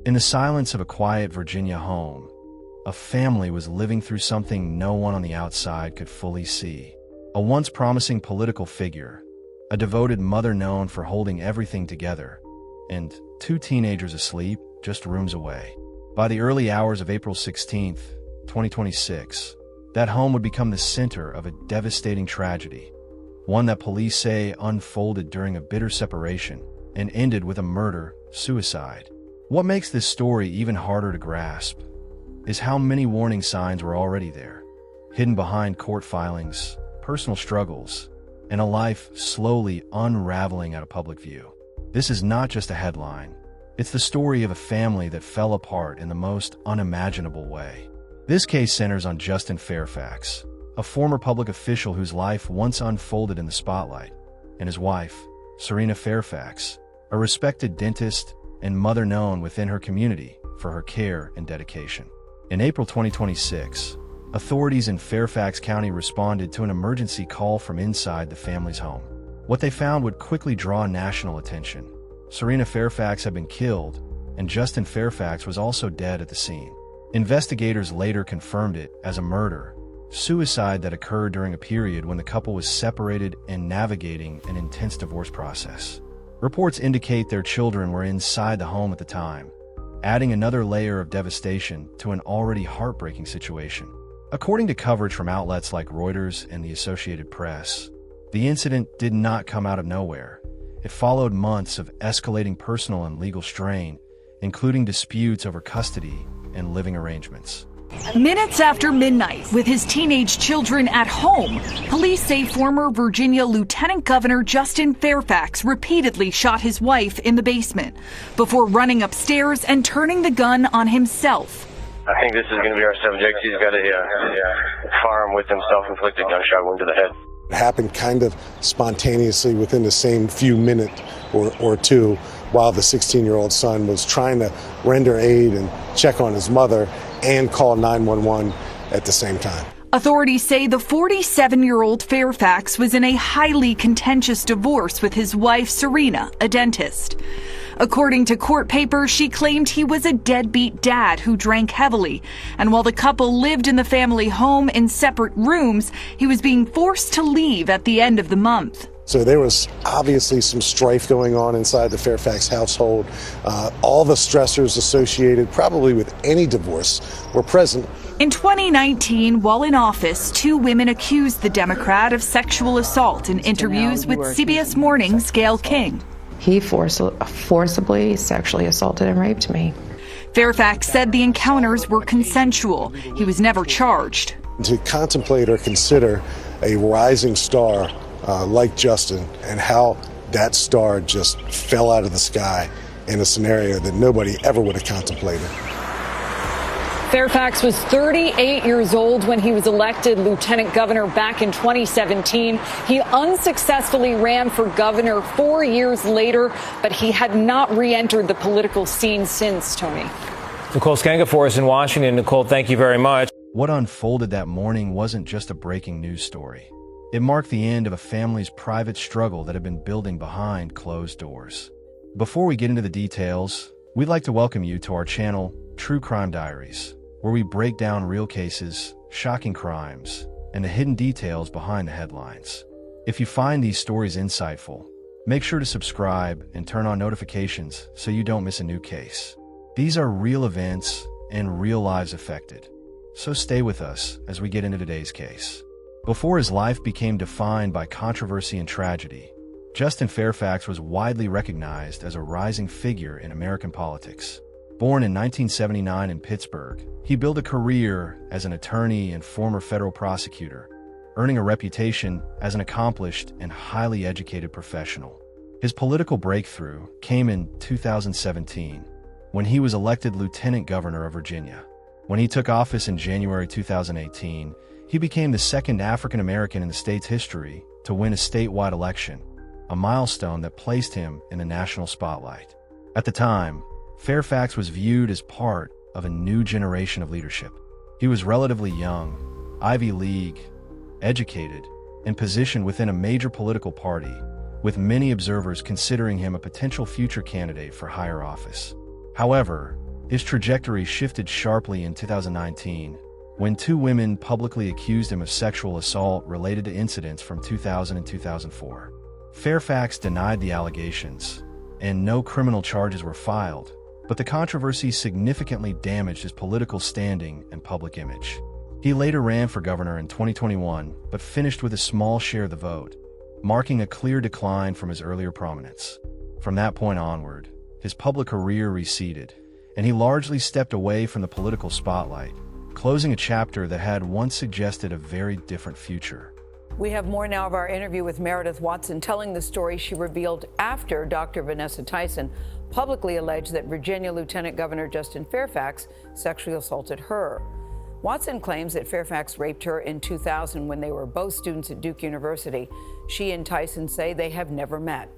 In the silence of a quiet Virginia home, a family was living through something no one on the outside could fully see. A once promising political figure, a devoted mother known for holding everything together, and two teenagers asleep just rooms away. By the early hours of April 16, 2026, that home would become the center of a devastating tragedy, one that police say unfolded during a bitter separation and ended with a murder-suicide. What makes this story even harder to grasp is how many warning signs were already there, hidden behind court filings, personal struggles, and a life slowly unraveling out of public view. This is not just a headline. It's the story of a family that fell apart in the most unimaginable way. This case centers on Justin Fairfax, a former public official whose life once unfolded in the spotlight, and his wife, Cerina Fairfax, a respected dentist and mother known within her community for her care and dedication. In April 2026, authorities in Fairfax County responded to an emergency call from inside the family's home. What they found would quickly draw national attention. Cerina Fairfax had been killed, and Justin Fairfax was also dead at the scene. Investigators later confirmed it as a murder-suicide that occurred during a period when the couple was separated and navigating an intense divorce process. Reports indicate their children were inside the home at the time, adding another layer of devastation to an already heartbreaking situation. According to coverage from outlets like Reuters and the Associated Press, the incident did not come out of nowhere. It followed months of escalating personal and legal strain, including disputes over custody and living arrangements. Minutes after midnight, with his teenage children at home, police say former Virginia Lieutenant Governor Justin Fairfax repeatedly shot his wife in the basement before running upstairs and turning the gun on himself. I think this is going to be our subject. He's got a firearm with him, self-inflicted gunshot wound to the head. It happened kind of spontaneously within the same few minutes or two, while the 16-year-old son was trying to render aid and check on his mother and call 911 at the same time. Authorities say the 47-year-old Fairfax was in a highly contentious divorce with his wife, Cerina, a dentist. According to court papers, she claimed he was a deadbeat dad who drank heavily, and while the couple lived in the family home in separate rooms, he was being forced to leave at the end of the month. So there was obviously some strife going on inside the Fairfax household. All the stressors associated probably with any divorce were present. In 2019, while in office, two women accused the Democrat of sexual assault in interviews with CBS Morning's Gayle King. He forcibly sexually assaulted and raped me. Fairfax said the encounters were consensual. He was never charged. To contemplate or consider a rising star like Justin and how that star just fell out of the sky in a scenario that nobody ever would have contemplated. Fairfax was 38 years old when he was elected lieutenant governor back in 2017. He unsuccessfully ran for governor 4 years later, but he had not re-entered the political scene since, Tony. Nicole Skanga for us in Washington. Nicole, thank you very much. What unfolded that morning wasn't just a breaking news story. It marked the end of a family's private struggle that had been building behind closed doors. Before we get into the details, we'd like to welcome you to our channel, True Crime Diaries, where we break down real cases, shocking crimes, and the hidden details behind the headlines. If you find these stories insightful, make sure to subscribe and turn on notifications so you don't miss a new case. These are real events and real lives affected, so stay with us as we get into today's case. Before his life became defined by controversy and tragedy, Justin Fairfax was widely recognized as a rising figure in American politics. Born in 1979 in Pittsburgh, he built a career as an attorney and former federal prosecutor, earning a reputation as an accomplished and highly educated professional. His political breakthrough came in 2017, when he was elected Lieutenant Governor of Virginia. When he took office in January 2018, he became the second African American in the state's history to win a statewide election, a milestone that placed him in the national spotlight. At the time, Fairfax was viewed as part of a new generation of leadership. He was relatively young, Ivy League, educated, and positioned within a major political party, with many observers considering him a potential future candidate for higher office. However, His trajectory shifted sharply in 2019, when two women publicly accused him of sexual assault related to incidents from 2000 and 2004. Fairfax denied the allegations, and no criminal charges were filed, but the controversy significantly damaged his political standing and public image. He later ran for governor in 2021, but finished with a small share of the vote, marking a clear decline from his earlier prominence. From that point onward, his public career receded, and he largely stepped away from the political spotlight, closing a chapter that had once suggested a very different future. We have more now of our interview with Meredith Watson, telling the story she revealed after Dr. Vanessa Tyson publicly alleged that Virginia Lieutenant Governor Justin Fairfax sexually assaulted her. Watson claims that Fairfax raped her in 2000 when they were both students at Duke University. She and Tyson say they have never met.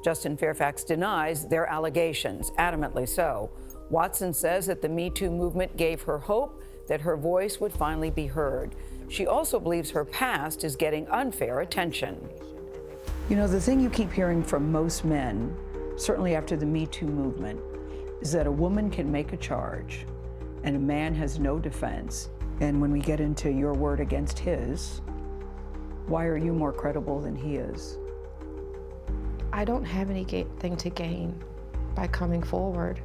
Justin Fairfax denies their allegations, adamantly so. Watson says that the Me Too movement gave her hope that her voice would finally be heard. She also believes her past is getting unfair attention. You know, the thing you keep hearing from most men, certainly after the Me Too movement, is that a woman can make a charge and a man has no defense. And when we get into your word against his, why are you more credible than he is? I don't have anything to gain by coming forward.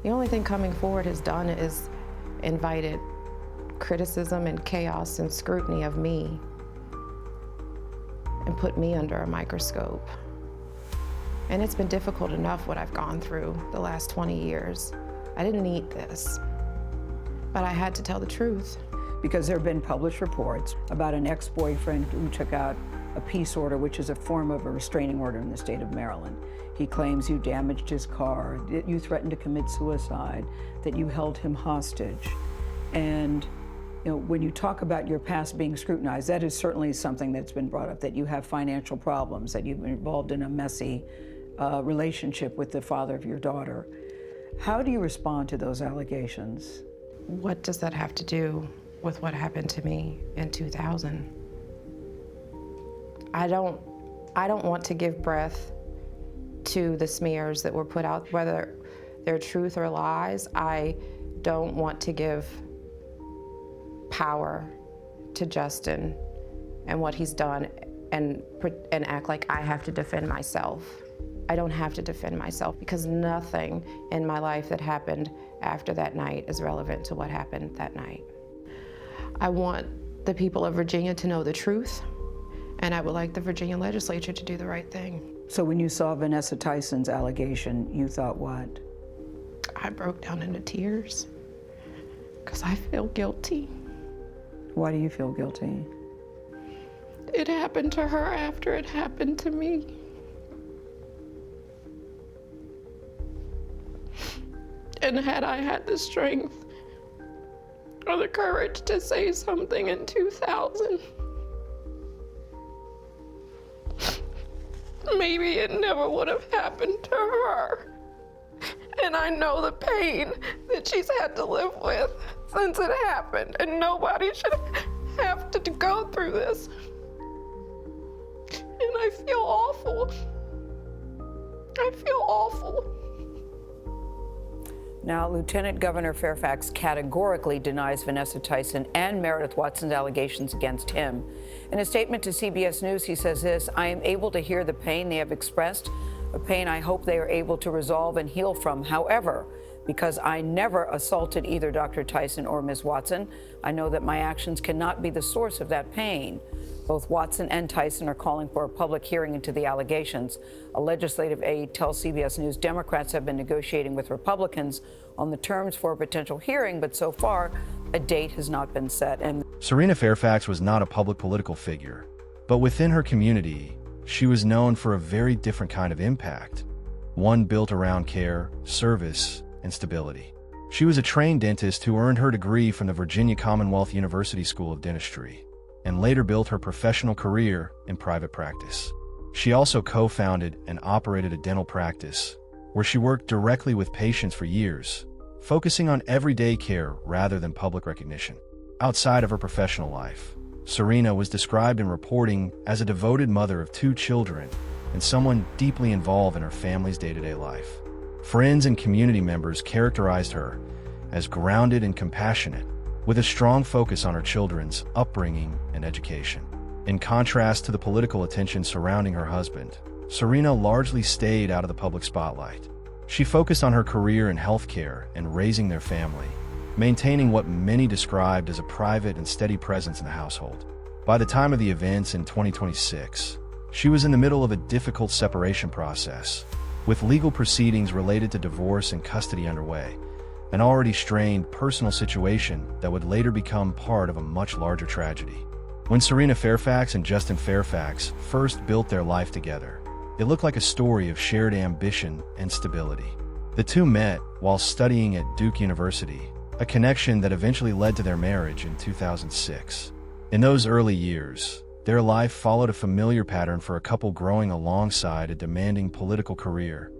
The only thing coming forward has done is invited criticism and chaos and scrutiny of me and put me under a microscope. And it's been difficult enough what I've gone through the last 20 years. I didn't need this, but I had to tell the truth. Because there have been published reports about an ex-boyfriend who took out a peace order, which is a form of a restraining order in the state of Maryland. He claims you damaged his car, that you threatened to commit suicide, that you held him hostage. And you know, when you talk about your past being scrutinized, that is certainly something that's been brought up, that you have financial problems, that you've been involved in a messy relationship with the father of your daughter. How do you respond to those allegations? What does that have to do with what happened to me in 2000? I don't want to give breath to the smears that were put out, whether they're truth or lies. I don't want to give power to Justin and what he's done and act like I have to defend myself. I don't have to defend myself because nothing in my life that happened after that night is relevant to what happened that night. I want the people of Virginia to know the truth, and I would like the Virginia legislature to do the right thing. So when you saw Vanessa Tyson's allegation, you thought what? I broke down into tears because I feel guilty. Why do you feel guilty? It happened to her after it happened to me. And had I had the strength or the courage to say something in 2000, maybe it never would have happened to her. And I know the pain that she's had to live with since it happened, and nobody should have to go through this. And I feel awful. I feel awful. Now, Lieutenant Governor Fairfax categorically denies Vanessa Tyson and Meredith Watson's allegations against him. In a statement to CBS News, he says this: "I am able to hear the pain they have expressed, a pain I hope they are able to resolve and heal from. However, because I never assaulted either Dr. Tyson or Ms. Watson, I know that my actions cannot be the source of that pain." Both Watson and Tyson are calling for a public hearing into the allegations. A legislative aide tells CBS News Democrats have been negotiating with Republicans on the terms for a potential hearing, but so far, a date has not been set. And Cerina Fairfax was not a public political figure, but within her community, she was known for a very different kind of impact, one built around care, service, and stability. She was a trained dentist who earned her degree from the Virginia Commonwealth University School of Dentistry, and later built her professional career in private practice. She also co-founded and operated a dental practice, where she worked directly with patients for years, focusing on everyday care rather than public recognition. Outside of her professional life, Cerina was described in reporting as a devoted mother of 2 children and someone deeply involved in her family's day-to-day life. Friends and community members characterized her as grounded and compassionate, with a strong focus on her children's upbringing and education. In contrast to the political attention surrounding her husband, Cerina largely stayed out of the public spotlight. She focused on her career in healthcare and raising their family, maintaining what many described as a private and steady presence in the household. By the time of the events in 2026, she was in the middle of a difficult separation process, with legal proceedings related to divorce and custody underway, an already strained personal situation that would later become part of a much larger tragedy. When Cerina Fairfax and Justin Fairfax first built their life together, it looked like a story of shared ambition and stability. The two met while studying at Duke University, a connection that eventually led to their marriage in 2006. In those early years, their life followed a familiar pattern for a couple growing alongside a demanding political career,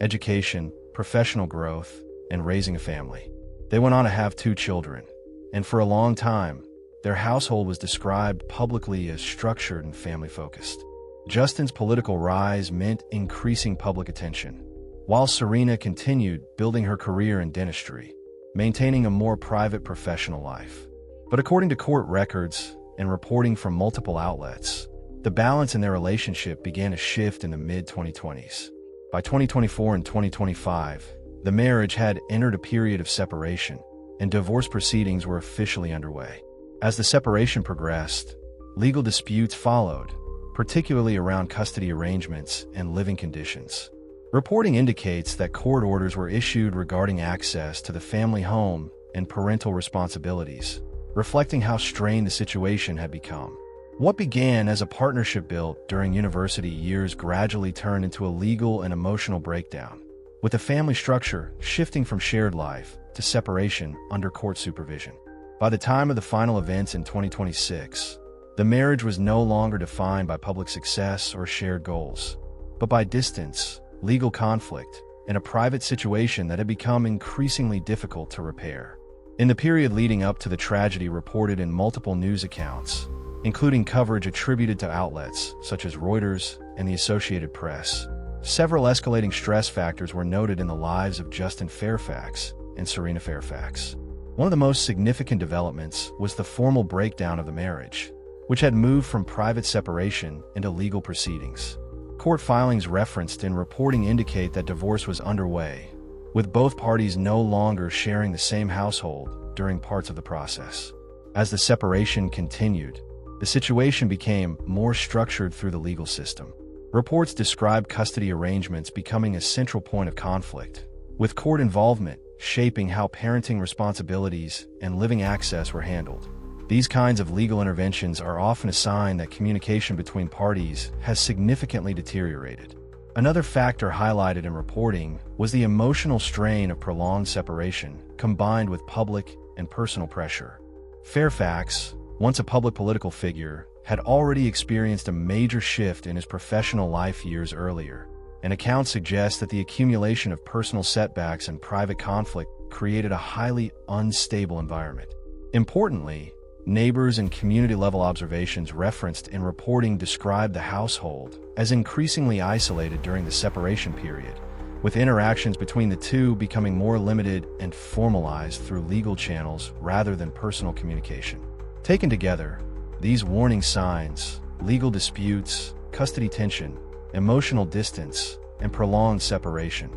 education, professional growth, and raising a family. They went on to have 2 children, and for a long time, their household was described publicly as structured and family-focused. Justin's political rise meant increasing public attention, while Cerina continued building her career in dentistry, maintaining a more private professional life. But according to court records and reporting from multiple outlets, the balance in their relationship began to shift in the mid-2020s. By 2024 and 2025, the marriage had entered a period of separation, and divorce proceedings were officially underway. As the separation progressed, legal disputes followed, particularly around custody arrangements and living conditions. Reporting indicates that court orders were issued regarding access to the family home and parental responsibilities, reflecting how strained the situation had become. What began as a partnership built during university years gradually turned into a legal and emotional breakdown, with the family structure shifting from shared life to separation under court supervision. By the time of the final events in 2026, the marriage was no longer defined by public success or shared goals, but by distance, legal conflict, and a private situation that had become increasingly difficult to repair. In the period leading up to the tragedy reported in multiple news accounts, including coverage attributed to outlets such as Reuters and the Associated Press, several escalating stress factors were noted in the lives of Justin Fairfax and Cerina Fairfax. One of the most significant developments was the formal breakdown of the marriage, which had moved from private separation into legal proceedings. Court filings referenced in reporting indicate that divorce was underway, with both parties no longer sharing the same household during parts of the process. As the separation continued, the situation became more structured through the legal system. Reports described custody arrangements becoming a central point of conflict, with court involvement shaping how parenting responsibilities and living access were handled. These kinds of legal interventions are often a sign that communication between parties has significantly deteriorated. Another factor highlighted in reporting was the emotional strain of prolonged separation, combined with public and personal pressure. Fairfax, once a public political figure, had already experienced a major shift in his professional life years earlier, and accounts suggest that the accumulation of personal setbacks and private conflict created a highly unstable environment. Importantly, neighbors and community-level observations referenced in reporting described the household as increasingly isolated during the separation period, with interactions between the two becoming more limited and formalized through legal channels rather than personal communication. Taken together, these warning signs, legal disputes, custody tension, emotional distance, and prolonged separation,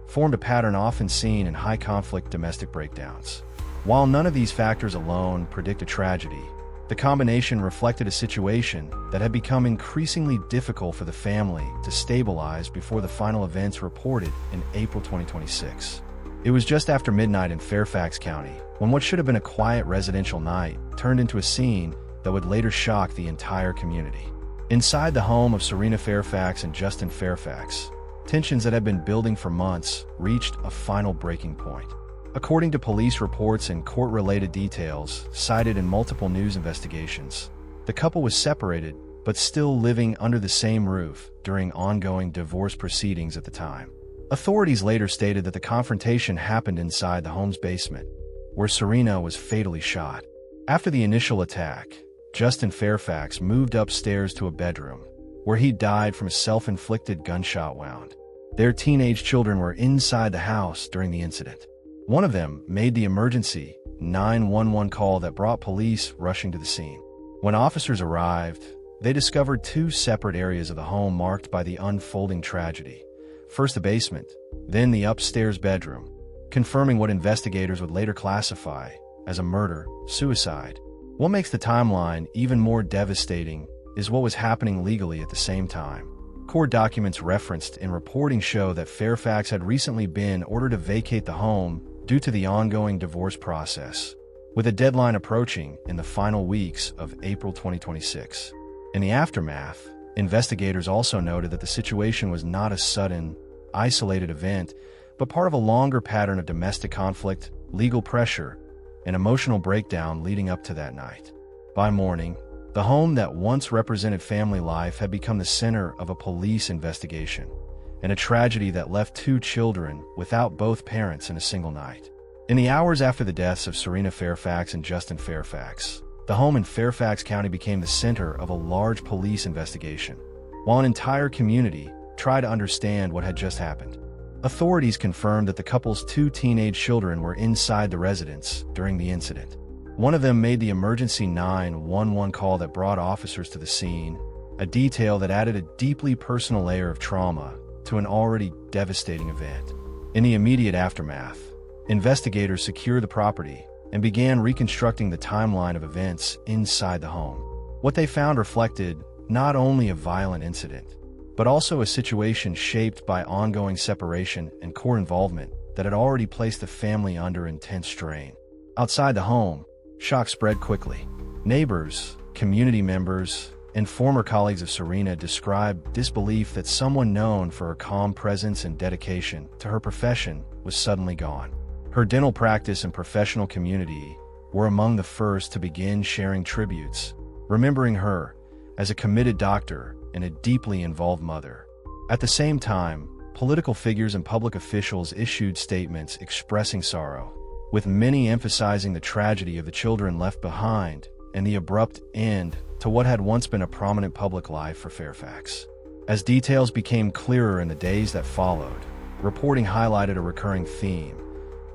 formed a pattern often seen in high-conflict domestic breakdowns. While none of these factors alone predict a tragedy, the combination reflected a situation that had become increasingly difficult for the family to stabilize before the final events reported in April 2026. It was just after midnight in Fairfax County when what should have been a quiet residential night turned into a scene that would later shock the entire community. Inside the home of Cerina Fairfax and Justin Fairfax, tensions that had been building for months reached a final breaking point. According to police reports and court-related details cited in multiple news investigations, the couple was separated but still living under the same roof during ongoing divorce proceedings at the time. Authorities later stated that the confrontation happened inside the home's basement, where Cerina was fatally shot. After the initial attack, Justin Fairfax moved upstairs to a bedroom, where he died from a self-inflicted gunshot wound. Their teenage children were inside the house during the incident. One of them made the emergency 911 call that brought police rushing to the scene. When officers arrived, they discovered two separate areas of the home marked by the unfolding tragedy. First the basement, then the upstairs bedroom, confirming what investigators would later classify as a murder-suicide. What makes the timeline even more devastating is what was happening legally at the same time. Court documents referenced in reporting show that Fairfax had recently been ordered to vacate the home due to the ongoing divorce process, with a deadline approaching in the final weeks of April 2026. In the aftermath, investigators also noted that the situation was not a sudden, isolated event, but part of a longer pattern of domestic conflict, legal pressure, and emotional breakdown leading up to that night. By morning, the home that once represented family life had become the center of a police investigation, and a tragedy that left two children without both parents in a single night. In the hours after the deaths of Cerina Fairfax and Justin Fairfax, the home in Fairfax County became the center of a large police investigation, while an entire community tried to understand what had just happened. Authorities confirmed that the couple's two teenage children were inside the residence during the incident. One of them made the emergency 911 call that brought officers to the scene, a detail that added a deeply personal layer of trauma to an already devastating event. In the immediate aftermath, investigators secured the property and began reconstructing the timeline of events inside the home. What they found reflected not only a violent incident, but also a situation shaped by ongoing separation and court involvement that had already placed the family under intense strain. Outside the home, shock spread quickly. Neighbors, community members, and former colleagues of Cerina described disbelief that someone known for her calm presence and dedication to her profession was suddenly gone. Her dental practice and professional community were among the first to begin sharing tributes, remembering her as a committed doctor and a deeply involved mother. At the same time, political figures and public officials issued statements expressing sorrow, with many emphasizing the tragedy of the children left behind and the abrupt end to what had once been a prominent public life for Fairfax. As details became clearer in the days that followed, reporting highlighted a recurring theme: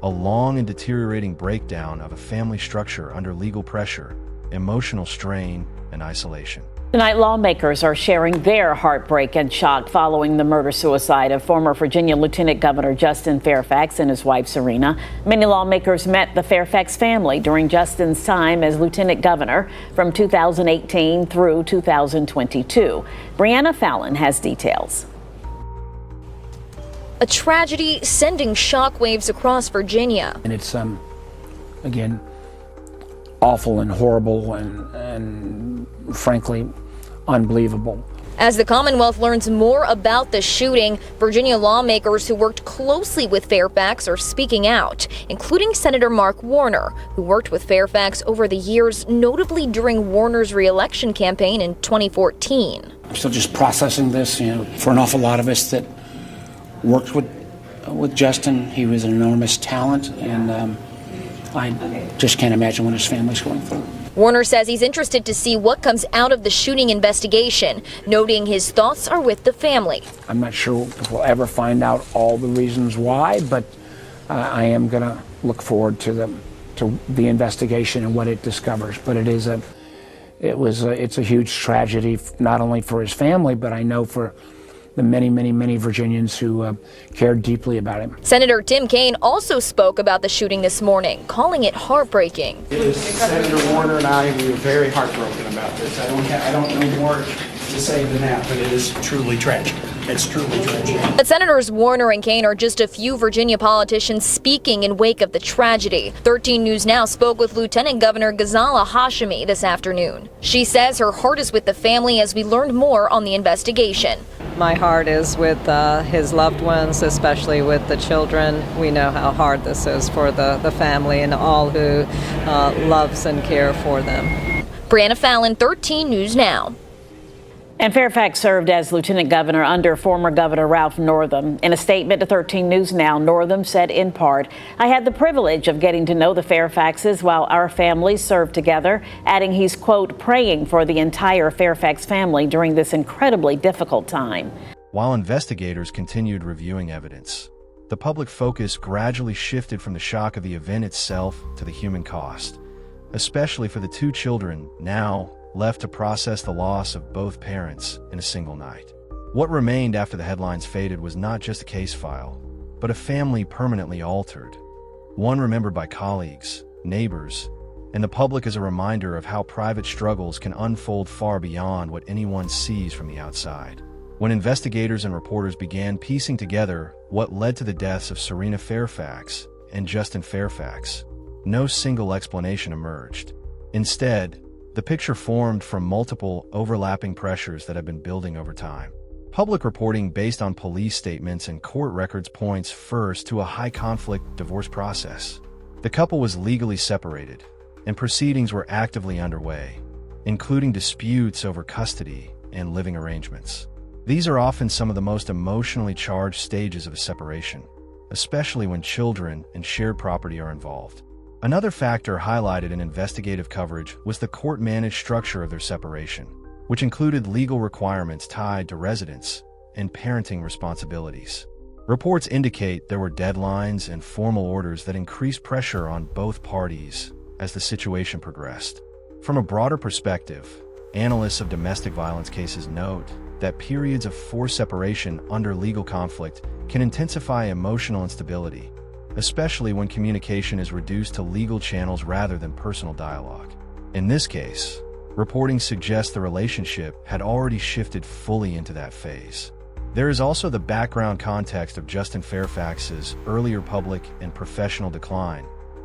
a long and deteriorating breakdown of a family structure under legal pressure, emotional strain, and isolation. Tonight, lawmakers are sharing their heartbreak and shock following the murder-suicide of former Virginia Lieutenant Governor Justin Fairfax and his wife, Cerina. Many lawmakers met the Fairfax family during Justin's time as Lieutenant Governor from 2018 through 2022. Brianna Fallon has details. A tragedy sending shockwaves across Virginia. And it's, again, awful and horrible and frankly, unbelievable. As the Commonwealth learns more about the shooting, Virginia lawmakers who worked closely with Fairfax are speaking out, including Senator Mark Warner, who worked with Fairfax over the years, notably during Warner's re-election campaign in 2014. I'm still just processing this, for an awful lot of us that worked with Justin. He was an enormous talent, and I just can't imagine what his family's going through. Warner says he's interested to see what comes out of the shooting investigation, noting his thoughts are with the family. I'm not sure if we'll ever find out all the reasons why, but I am going to look forward to the investigation and what it discovers. But it's a huge tragedy, not only for his family, but I know for the many, many, many Virginians who cared deeply about him. Senator Tim Kaine also spoke about the shooting this morning, calling it heartbreaking. Senator Warner and I, we were very heartbroken about this. I don't know more to say than that, but it is truly tragic. It's truly tragic. But Senators Warner and Kaine are just a few Virginia politicians speaking in wake of the tragedy. 13 News Now spoke with Lieutenant Governor Ghazala Hashimi this afternoon. She says her heart is with the family as we learned more on the investigation. My heart is with his loved ones, especially with the children. We know how hard this is for the family and all who loves and care for them. Brianna Fallon, 13 News Now. And Fairfax served as Lieutenant Governor under former Governor Ralph Northam. In a statement to 13 News Now, Northam said in part, "I had the privilege of getting to know the Fairfaxes while our families served together," adding he's, quote, "praying for the entire Fairfax family during this incredibly difficult time." While investigators continued reviewing evidence, the public focus gradually shifted from the shock of the event itself to the human cost, especially for the two children now left to process the loss of both parents in a single night. What remained after the headlines faded was not just a case file, but a family permanently altered, one remembered by colleagues, neighbors, and the public as a reminder of how private struggles can unfold far beyond what anyone sees from the outside. When investigators and reporters began piecing together what led to the deaths of Cerina Fairfax and Justin Fairfax, no single explanation emerged. Instead, the picture formed from multiple overlapping pressures that have been building over time. Public reporting based on police statements and court records points first to a high-conflict divorce process. The couple was legally separated, and proceedings were actively underway, including disputes over custody and living arrangements. These are often some of the most emotionally charged stages of a separation, especially when children and shared property are involved. Another factor highlighted in investigative coverage was the court-managed structure of their separation, which included legal requirements tied to residence and parenting responsibilities. Reports indicate there were deadlines and formal orders that increased pressure on both parties as the situation progressed. From a broader perspective, analysts of domestic violence cases note that periods of forced separation under legal conflict can intensify emotional instability, especially when communication is reduced to legal channels rather than personal dialogue. In this case, reporting suggests the relationship had already shifted fully into that phase. There is also the background context of Justin Fairfax's earlier public and professional decline,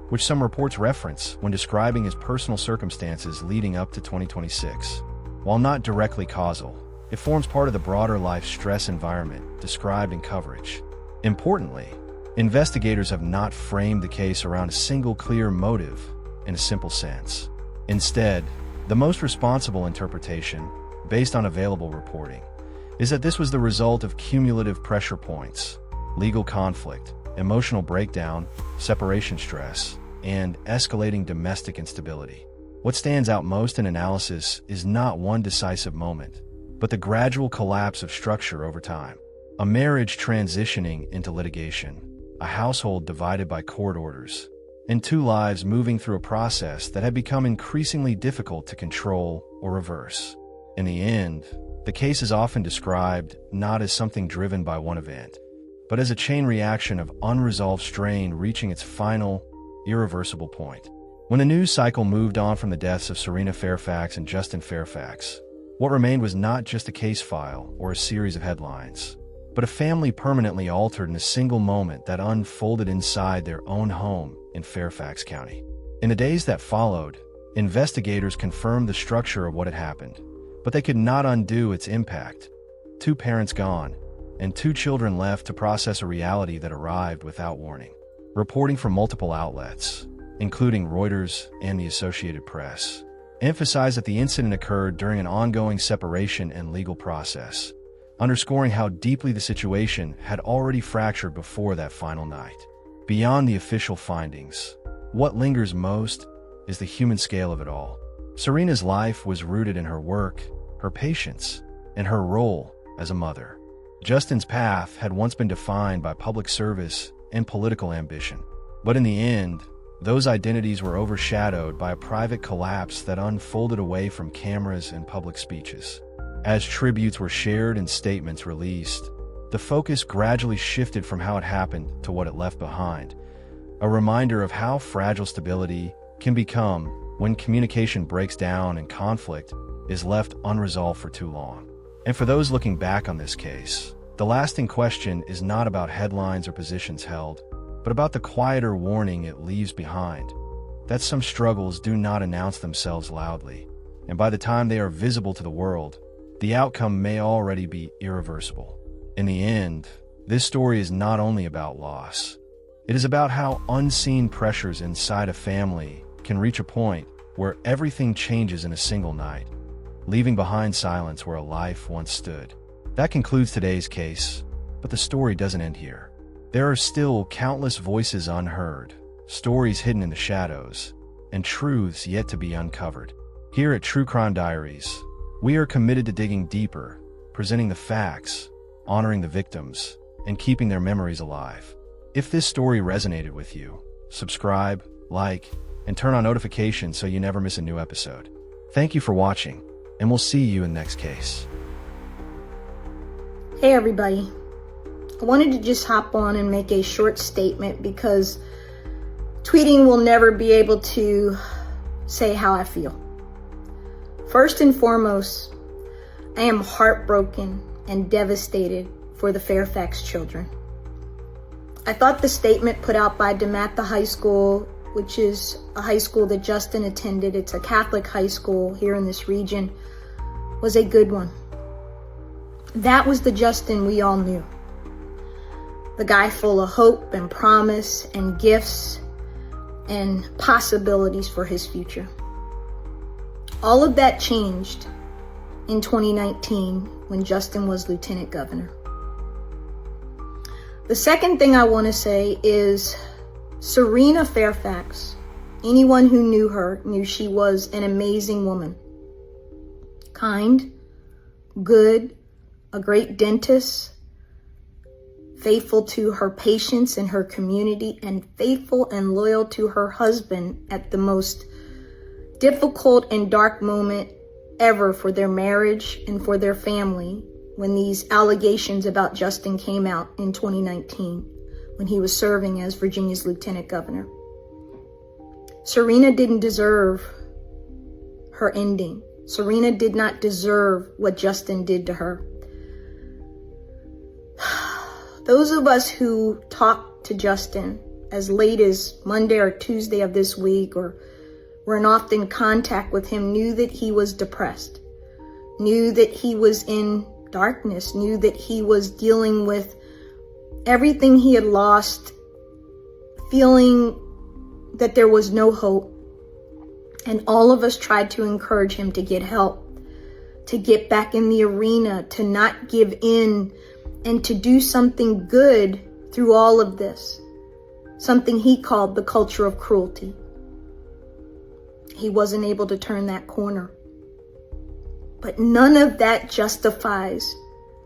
which some reports reference when describing his personal circumstances leading up to 2026. While not directly causal, it forms part of the broader life stress environment described in coverage. Importantly, investigators have not framed the case around a single clear motive in a simple sense. Instead, the most responsible interpretation, based on available reporting, is that this was the result of cumulative pressure points, legal conflict, emotional breakdown, separation stress, and escalating domestic instability. What stands out most in analysis is not one decisive moment, but the gradual collapse of structure over time. A marriage transitioning into litigation, a household divided by court orders, and two lives moving through a process that had become increasingly difficult to control or reverse. In the end, the case is often described not as something driven by one event, but as a chain reaction of unresolved strain reaching its final, irreversible point. When the news cycle moved on from the deaths of Cerina Fairfax and Justin Fairfax, what remained was not just a case file or a series of headlines, but a family permanently altered in a single moment that unfolded inside their own home in Fairfax County. In the days that followed, investigators confirmed the structure of what had happened, but they could not undo its impact. Two parents gone, and two children left to process a reality that arrived without warning. Reporting from multiple outlets, including Reuters and the Associated Press, emphasized that the incident occurred during an ongoing separation and legal process, underscoring how deeply the situation had already fractured before that final night. Beyond the official findings, what lingers most is the human scale of it all. Cerina's life was rooted in her work, her patience, and her role as a mother. Justin's path had once been defined by public service and political ambition, but in the end, those identities were overshadowed by a private collapse that unfolded away from cameras and public speeches. As tributes were shared and statements released, the focus gradually shifted from how it happened to what it left behind, a reminder of how fragile stability can become when communication breaks down and conflict is left unresolved for too long. And for those looking back on this case, the lasting question is not about headlines or positions held, but about the quieter warning it leaves behind, that some struggles do not announce themselves loudly, and by the time they are visible to the world, the outcome may already be irreversible. In the end, this story is not only about loss. It is about how unseen pressures inside a family can reach a point where everything changes in a single night, leaving behind silence where a life once stood. That concludes today's case, but the story doesn't end here. There are still countless voices unheard, stories hidden in the shadows, and truths yet to be uncovered. Here at True Crime Diaries, we are committed to digging deeper, presenting the facts, honoring the victims, and keeping their memories alive. If this story resonated with you, subscribe, like, and turn on notifications so you never miss a new episode. Thank you for watching, and we'll see you in the next case. Hey everybody. I wanted to just hop on and make a short statement because tweeting will never be able to say how I feel. First and foremost, I am heartbroken and devastated for the Fairfax children. I thought the statement put out by DeMatha High School, which is a high school that Justin attended, it's a Catholic high school here in this region, was a good one. That was the Justin we all knew. The guy full of hope and promise and gifts and possibilities for his future. All of that changed in 2019 when Justin was lieutenant governor. The second thing I want to say is Cerina Fairfax. Anyone who knew her knew she was an amazing woman. Kind, good, a great dentist, faithful to her patients and her community, and faithful and loyal to her husband at the most difficult and dark moment ever for their marriage and for their family when these allegations about Justin came out in 2019 when he was serving as Virginia's lieutenant governor. Cerina didn't deserve her ending. Cerina did not deserve what Justin did to her. Those of us who talked to Justin as late as Monday or Tuesday of this week or were in often contact with him knew that he was depressed, knew that he was in darkness, knew that he was dealing with everything he had lost, feeling that there was no hope. And all of us tried to encourage him to get help, to get back in the arena, to not give in, and to do something good through all of this. Something he called the culture of cruelty. He wasn't able to turn that corner. But none of that justifies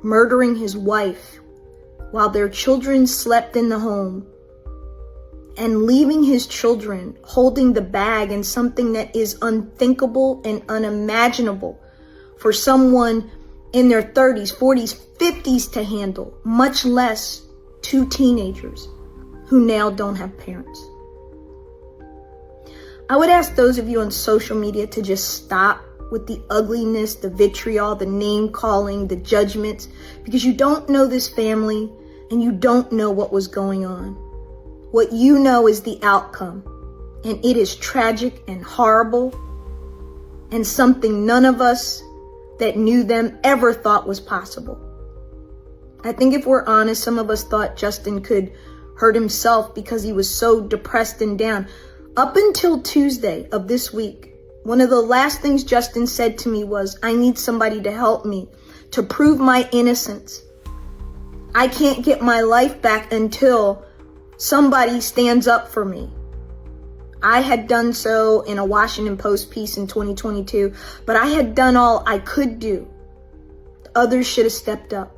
murdering his wife while their children slept in the home and leaving his children holding the bag in something that is unthinkable and unimaginable for someone in their 30s, 40s, 50s to handle, much less two teenagers who now don't have parents. I would ask those of you on social media to just stop with the ugliness, the vitriol, the name calling, the judgments, because you don't know this family and you don't know what was going on. What you know is the outcome, and it is tragic and horrible and something none of us that knew them ever thought was possible. I think if we're honest, some of us thought Justin could hurt himself because he was so depressed and down. Up until Tuesday of this week, one of the last things Justin said to me was, I need somebody to help me to prove my innocence. I can't get my life back until somebody stands up for me. I had done so in a Washington Post piece in 2022, but I had done all I could do. Others should have stepped up.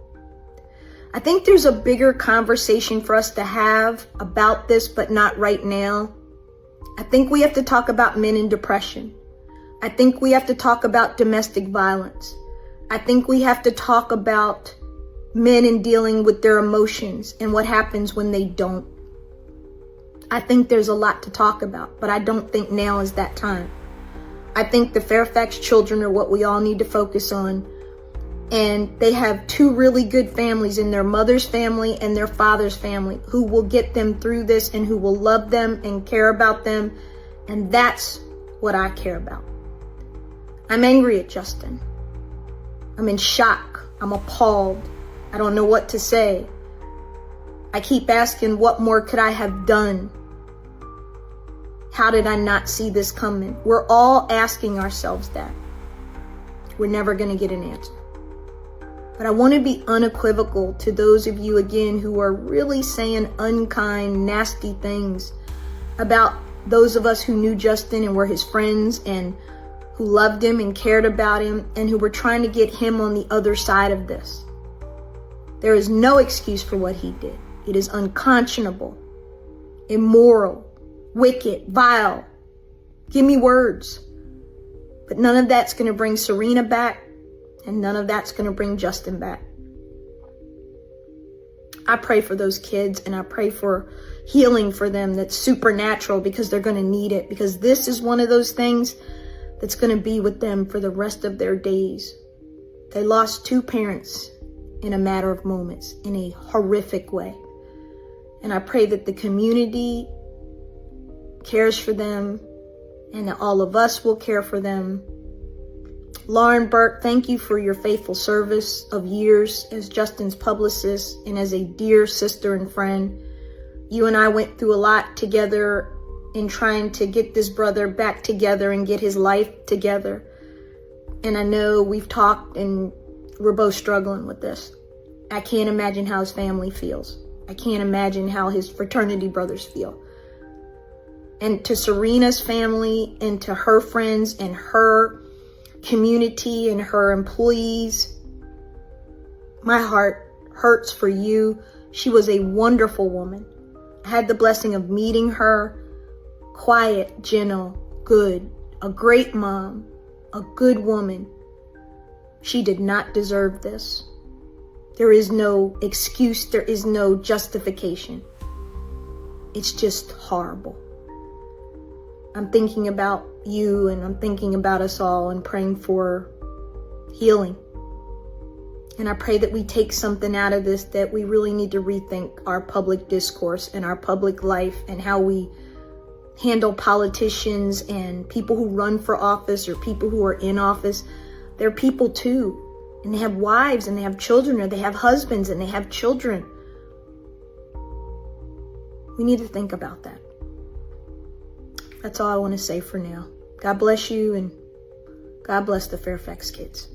I think there's a bigger conversation for us to have about this, but not right now. I think we have to talk about men in depression. I think we have to talk about domestic violence. I think we have to talk about men in dealing with their emotions and what happens when they don't. I think there's a lot to talk about, but I don't think now is that time. I think the Fairfax children are what we all need to focus on. And they have two really good families in their mother's family and their father's family who will get them through this and who will love them and care about them. And that's what I care about. I'm angry at Justin. I'm in shock. I'm appalled. I don't know what to say. I keep asking, what more could I have done? How did I not see this coming? We're all asking ourselves that. We're never going to get an answer. But I want to be unequivocal to those of you, again, who are really saying unkind, nasty things about those of us who knew Justin and were his friends and who loved him and cared about him and who were trying to get him on the other side of this. There is no excuse for what he did. It is unconscionable, immoral, wicked, vile. Give me words. But none of that's going to bring Cerina back, and none of that's going to bring Justin back. I pray for those kids, and I pray for healing for them that's supernatural, because they're going to need it, because this is one of those things that's going to be with them for the rest of their days. They lost 2 parents in a matter of moments, in a horrific way. And I pray that the community cares for them, and that all of us will care for them. Lauren Burke, thank you for your faithful service of years as Justin's publicist and as a dear sister and friend. You and I went through a lot together in trying to get this brother back together and get his life together. And I know we've talked and we're both struggling with this. I can't imagine how his family feels. I can't imagine how his fraternity brothers feel. And to Cerina's family and to her friends and her community and her employees, my heart hurts for you. She was a wonderful woman. I had the blessing of meeting her. Quiet, gentle, good, a great mom, a good woman. She did not deserve this. There is no excuse. There is no justification. It's just horrible. I'm thinking about you, and I'm thinking about us all, and praying for healing. And I pray that we take something out of this, that we really need to rethink our public discourse and our public life, and how we handle politicians and people who run for office or people who are in office. They're people too. And they have wives, and they have children, or they have husbands, and they have children. We need to think about that. That's all I want to say for now. God bless you, and God bless the Fairfax kids.